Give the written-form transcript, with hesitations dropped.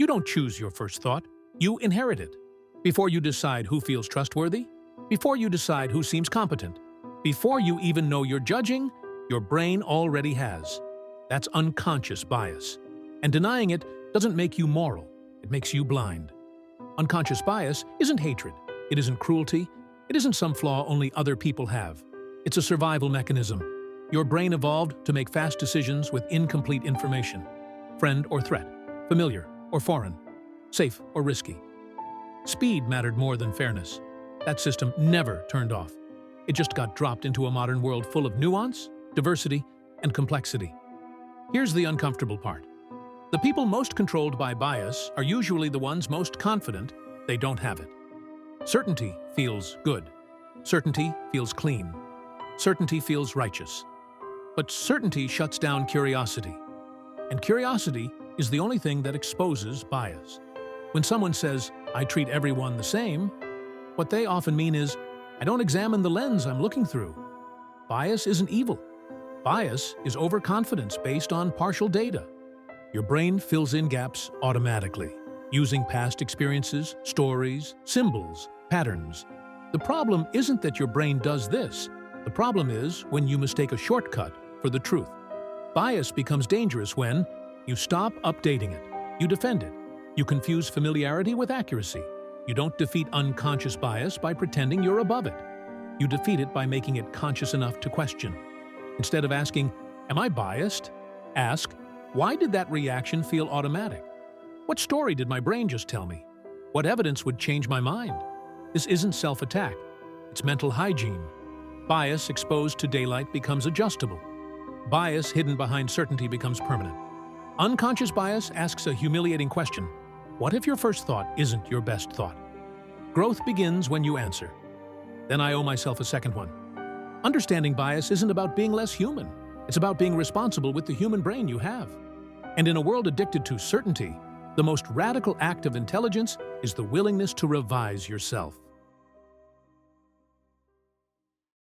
You don't choose your first thought, you inherit it. Before you decide who feels trustworthy, before you decide who seems competent, before you even know you're judging, your brain already has. That's unconscious bias. And denying it doesn't make you moral, it makes you blind. Unconscious bias isn't hatred, it isn't cruelty, it isn't some flaw only other people have. It's a survival mechanism. Your brain evolved to make fast decisions with incomplete information. Friend or threat, familiar or foreign, safe or risky. Speed mattered more than fairness. That system never turned off. It just got dropped into a modern world full of nuance, diversity, and complexity. Here's the uncomfortable part. The people most controlled by bias are usually the ones most confident they don't have it. Certainty feels good. Certainty feels clean. Certainty feels righteous. But certainty shuts down curiosity. And curiosity is the only thing that exposes bias. When someone says, "I treat everyone the same," what they often mean is, "I don't examine the lens I'm looking through." Bias isn't evil. Bias is overconfidence based on partial data. Your brain fills in gaps automatically, using past experiences, stories, symbols, patterns. The problem isn't that your brain does this. The problem is when you mistake a shortcut for the truth. Bias becomes dangerous when you stop updating it, you defend it, you confuse familiarity with accuracy. You don't defeat unconscious bias by pretending you're above it. You defeat it by making it conscious enough to question. Instead of asking, "Am I biased?" ask, "Why did that reaction feel automatic? What story did my brain just tell me? What evidence would change my mind?" This isn't self-attack, it's mental hygiene. Bias exposed to daylight becomes adjustable. Bias hidden behind certainty becomes permanent. Unconscious bias asks a humiliating question. What if your first thought isn't your best thought? Growth begins when you answer. Then I owe myself a second one. Understanding bias isn't about being less human. It's about being responsible with the human brain you have. And in a world addicted to certainty, the most radical act of intelligence is the willingness to revise yourself.